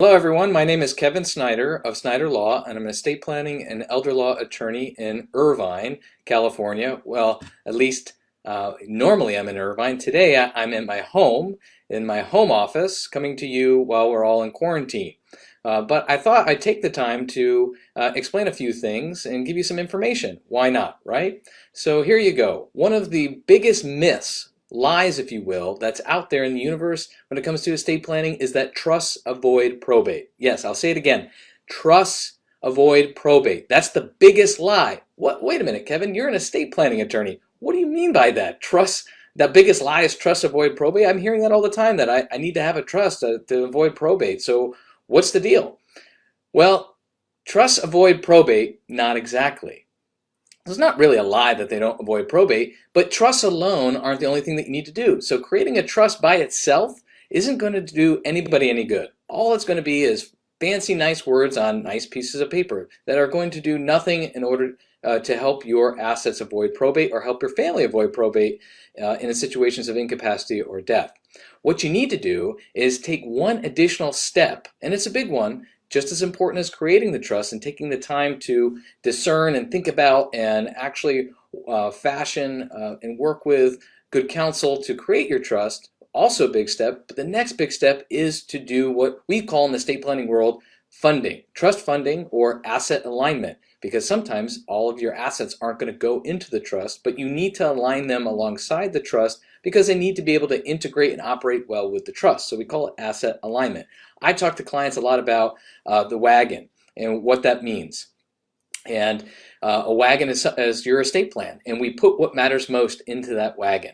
Hello everyone, my name is Kevin Snyder of Snyder Law, and I'm an estate planning and elder law attorney in Irvine, California. Well, at least normally I'm in Irvine. Today I'm in my home office, coming to you while we're all in quarantine. But I thought I'd take the time to explain a few things and give you some information. Why not, right? So here you go. One of the biggest myths, lies if you will, that's out there in the universe when it comes to estate planning is that trusts avoid probate. Yes, I'll say it again. Trusts avoid probate. That's the biggest lie. What? Wait a minute, Kevin, you're an estate planning attorney. What do you mean by that? The biggest lie is trusts avoid probate? I'm hearing that all the time, that I need to have a trust to avoid probate. So what's the deal? Well, trusts avoid probate, not exactly. It's not really a lie that they don't avoid probate, but trusts alone aren't the only thing that you need to do. So creating a trust by itself isn't going to do anybody any good. All it's going to be is fancy, nice words on nice pieces of paper that are going to do nothing in order to help your assets avoid probate or help your family avoid probate in situations of incapacity or death. What you need to do is take one additional step, and it's a big one, just as important as creating the trust and taking the time to discern and think about and actually fashion and work with good counsel to create your trust. Also a big step, but the next big step is to do what we call in the estate planning world funding, trust funding or asset alignment, because sometimes all of your assets aren't going to go into the trust, but you need to align them alongside the trust because they need to be able to integrate and operate well with the trust. So we call it asset alignment. I talk to clients a lot about the wagon and what that means. And a wagon is your estate plan, and we put what matters most into that wagon.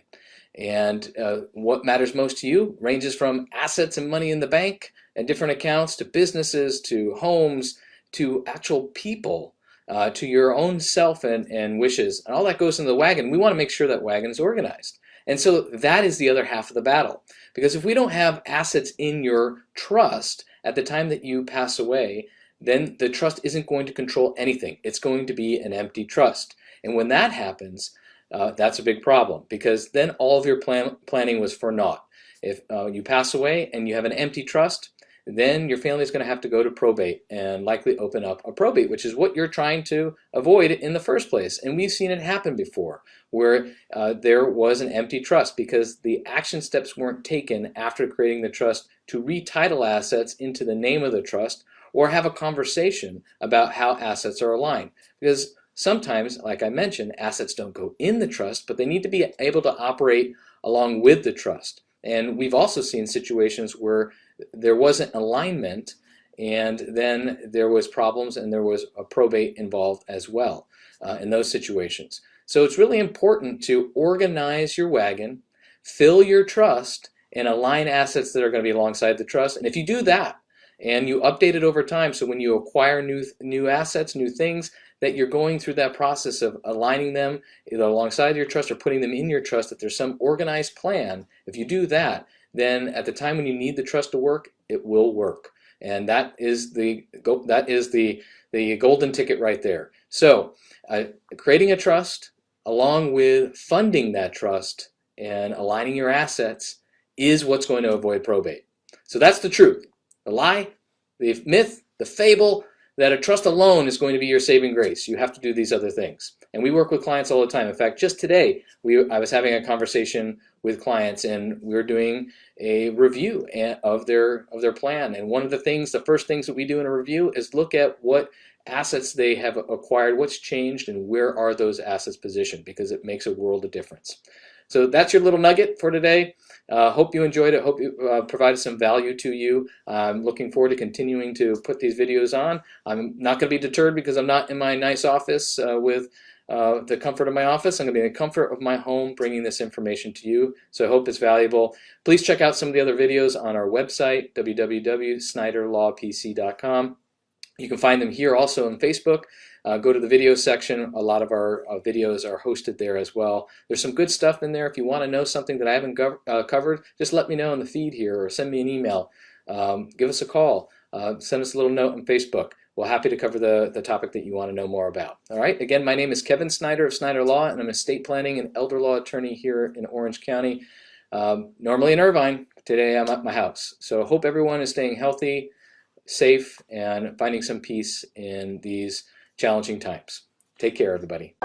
And what matters most to you ranges from assets and money in the bank and different accounts to businesses to homes to actual people, to your own self and wishes. And all that goes into the wagon. We want to make sure that wagon is organized. And so that is the other half of the battle. Because if we don't have assets in your trust at the time that you pass away, then the trust isn't going to control anything. It's going to be an empty trust. And when that happens, that's a big problem, because then all of your planning was for naught. If you pass away and you have an empty trust, then your family is going to have to go to probate and likely open up a probate, which is what you're trying to avoid in the first place. And we've seen it happen before, where there was an empty trust because the action steps weren't taken after creating the trust to retitle assets into the name of the trust or have a conversation about how assets are aligned. Because sometimes, like I mentioned, assets don't go in the trust, but they need to be able to operate along with the trust. And we've also seen situations where there wasn't alignment, and then there was problems and there was a probate involved as well in those situations. So it's really important to organize your wagon, fill your trust, and align assets that are going to be alongside the trust. And if you do that, and you update it over time, so when you acquire new assets, new things, that you're going through that process of aligning them either alongside your trust or putting them in your trust, that there's some organized plan. If you do that, then at the time when you need the trust to work, it will work. And that is the golden ticket right there. So creating a trust along with funding that trust and aligning your assets is what's going to avoid probate. So that's the truth. The lie, the myth, the fable that a trust alone is going to be your saving grace. You have to do these other things. And we work with clients all the time. In fact, just today, I was having a conversation with clients, and we were doing a review of their plan. And one of the first things that we do in a review is look at what assets they have acquired, what's changed, and where are those assets positioned, because it makes a world of difference. So that's your little nugget for today. Hope you enjoyed it. Hope it provided some value to you. I'm looking forward to continuing to put these videos on. I'm not going to be deterred because I'm not in my nice office with the comfort of my office. I'm going to be in the comfort of my home bringing this information to you. So I hope it's valuable. Please check out some of the other videos on our website, www.snyderlawpc.com. You can find them here also on Facebook. Go to the video section. A lot of our videos are hosted there as well. There's some good stuff in there. If you want to know something that I haven't covered, just let me know in the feed here or send me an email. Give us a call. Send us a little note on Facebook. We're happy to cover the topic that you want to know more about. All right. Again, my name is Kevin Snyder of Snyder Law, and I'm an estate planning and elder law attorney here in Orange County. Normally in Irvine. Today I'm at my house. So I hope everyone is staying healthy, safe and finding some peace in these challenging times. Take care, everybody.